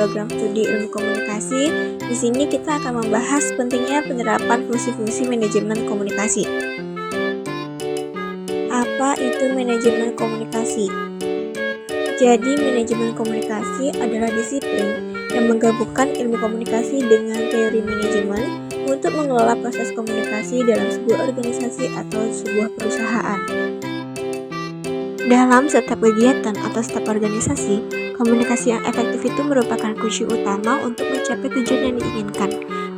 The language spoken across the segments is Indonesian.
program studi ilmu komunikasi. Di sini kita akan membahas pentingnya penerapan fungsi-fungsi manajemen komunikasi. Apa itu manajemen komunikasi? Jadi, manajemen komunikasi adalah disiplin yang menggabungkan ilmu komunikasi dengan teori manajemen untuk mengelola proses komunikasi dalam sebuah organisasi atau sebuah perusahaan. Dalam setiap kegiatan atau setiap organisasi, komunikasi yang efektif itu merupakan kunci utama untuk mencapai tujuan yang diinginkan.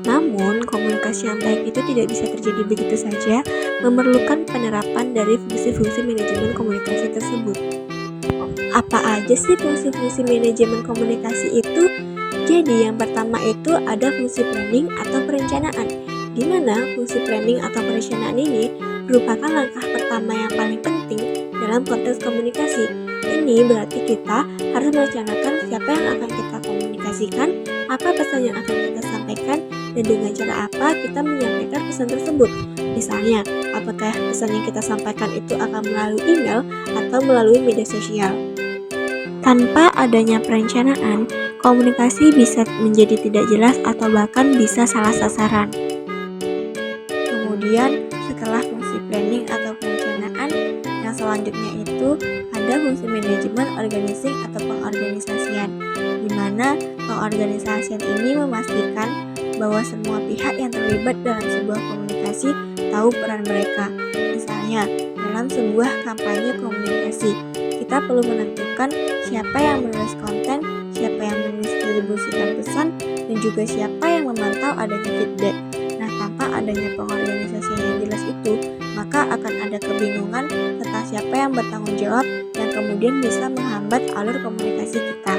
Namun, komunikasi yang baik itu tidak bisa terjadi begitu saja, memerlukan penerapan dari fungsi-fungsi manajemen komunikasi tersebut. Apa aja sih fungsi-fungsi manajemen komunikasi itu? Jadi, yang pertama itu ada fungsi planning atau perencanaan, di mana fungsi planning atau perencanaan ini merupakan langkah pertama yang paling penting dalam konteks komunikasi. Ini berarti kita harus merencanakan siapa yang akan kita komunikasikan, apa pesan yang akan kita sampaikan, dan dengan cara apa kita menyampaikan pesan tersebut. Misalnya, apakah pesan yang kita sampaikan itu akan melalui email atau melalui media sosial. Tanpa adanya perencanaan, komunikasi bisa menjadi tidak jelas atau bahkan bisa salah sasaran. Kemudian, setelah fungsi planning atau perencanaan, yang selanjutnya itu ada fungsi manajemen organizing atau pengorganisasian, di mana pengorganisasian ini memastikan bahwa semua pihak yang terlibat dalam sebuah komunikasi tahu peran mereka. Misalnya, dalam sebuah kampanye komunikasi, kita perlu menentukan siapa yang menulis konten, siapa yang mendistribusikan pesan, dan juga siapa yang memantau adanya feedback. Nah, tanpa adanya pengorganisasian yang jelas itu, maka akan ada kebingungan tentang siapa yang bertanggung jawab yang kemudian bisa menghambat alur komunikasi kita.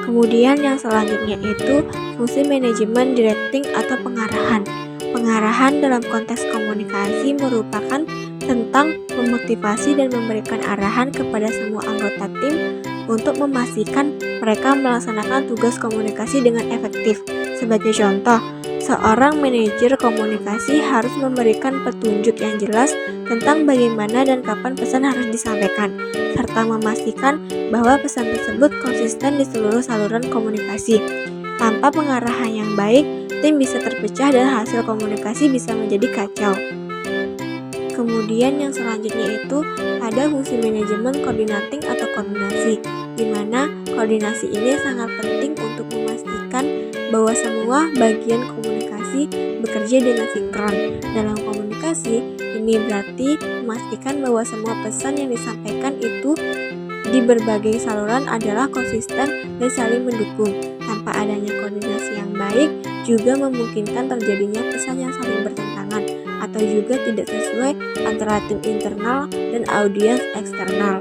Kemudian yang selanjutnya itu fungsi manajemen directing atau pengarahan. Pengarahan dalam konteks komunikasi merupakan tentang memotivasi dan memberikan arahan kepada semua anggota tim untuk memastikan mereka melaksanakan tugas komunikasi dengan efektif. Sebagai contoh, seorang manajer komunikasi harus memberikan petunjuk yang jelas tentang bagaimana dan kapan pesan harus disampaikan, serta memastikan bahwa pesan tersebut konsisten di seluruh saluran komunikasi. Tanpa pengarahan yang baik, tim bisa terpecah dan hasil komunikasi bisa menjadi kacau. Kemudian yang selanjutnya itu ada fungsi manajemen coordinating atau koordinasi, di mana koordinasi ini sangat penting untuk memastikan bahwa semua bagian komunikasi bekerja dengan sinkron. Dalam komunikasi, ini berarti memastikan bahwa semua pesan yang disampaikan itu di berbagai saluran adalah konsisten dan saling mendukung. Tanpa adanya koordinasi yang baik, juga memungkinkan terjadinya pesan yang saling bertentangan atau juga tidak sesuai antara tim internal dan audiens eksternal.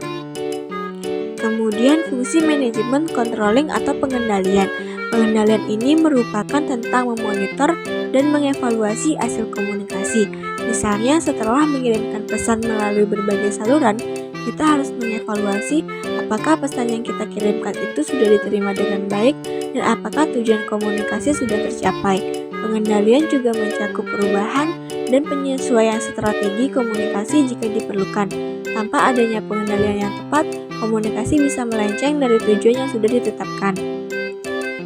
Kemudian fungsi manajemen controlling atau pengendalian. Pengendalian ini merupakan tentang memonitor dan mengevaluasi hasil komunikasi. Misalnya setelah mengirimkan pesan melalui berbagai saluran, kita harus mengevaluasi apakah pesan yang kita kirimkan itu sudah diterima dengan baik dan apakah tujuan komunikasi sudah tercapai. Pengendalian juga mencakup perubahan dan penyesuaian strategi komunikasi jika diperlukan. Tanpa adanya pengendalian yang tepat, komunikasi bisa melenceng dari tujuan yang sudah ditetapkan.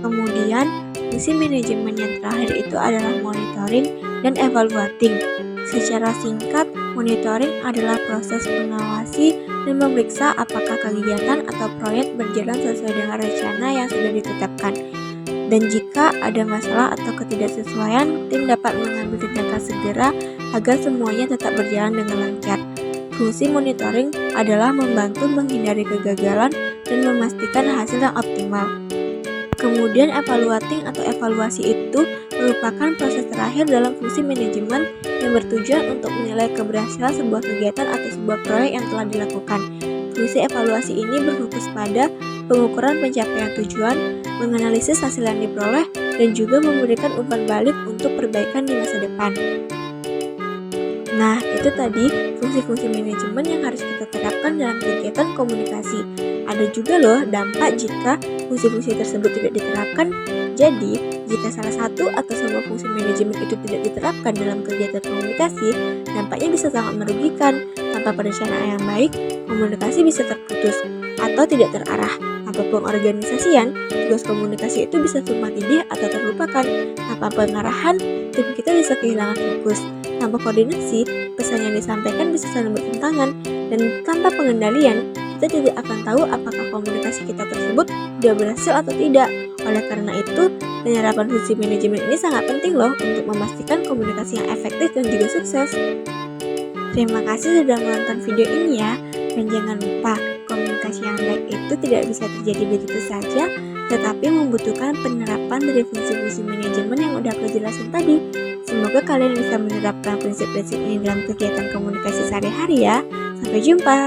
Kemudian, fungsi manajemen yang terakhir itu adalah monitoring dan evaluating. Secara singkat, monitoring adalah proses mengawasi dan memeriksa apakah kegiatan atau proyek berjalan sesuai dengan rencana yang sudah ditetapkan. Dan jika ada masalah atau ketidaksesuaian, tim dapat mengambil tindakan segera agar semuanya tetap berjalan dengan lancar. Fungsi monitoring adalah membantu menghindari kegagalan dan memastikan hasil yang optimal. Kemudian evaluating atau evaluasi itu merupakan proses terakhir dalam fungsi manajemen yang bertujuan untuk menilai keberhasilan sebuah kegiatan atau sebuah proyek yang telah dilakukan. Fungsi evaluasi ini berfokus pada pengukuran pencapaian tujuan, menganalisis hasil yang diperoleh, dan juga memberikan umpan balik untuk perbaikan di masa depan. Nah, itu tadi fungsi-fungsi manajemen yang harus kita terapkan dalam kegiatan komunikasi. Ada juga loh dampak jika fungsi-fungsi tersebut tidak diterapkan. Jadi, jika salah satu atau semua fungsi manajemen itu tidak diterapkan dalam kegiatan komunikasi, dampaknya bisa sangat merugikan. Tanpa perencanaan yang baik, komunikasi bisa terputus atau tidak terarah. Tanpa kepengorganisasian, tugas komunikasi itu bisa tumpang tindih atau terlupakan. Tanpa pengarahan, tim kita bisa kehilangan fokus. Tanpa koordinasi, pesan yang disampaikan bisa saling bertentangan. Dan tanpa pengendalian, kita tidak akan tahu apakah komunikasi kita tersebut sudah berhasil atau tidak. Oleh karena itu, penyerapan fungsi manajemen ini sangat penting loh untuk memastikan komunikasi yang efektif dan juga sukses. Terima kasih sudah menonton video ini ya. Dan jangan lupa, komunikasi yang baik itu tidak bisa terjadi begitu saja, tetapi membutuhkan penerapan dari fungsi-fungsi manajemen yang udah aku jelasin tadi. Semoga kalian bisa menerapkan prinsip-prinsip ini dalam kegiatan komunikasi sehari-hari ya. Sampai jumpa.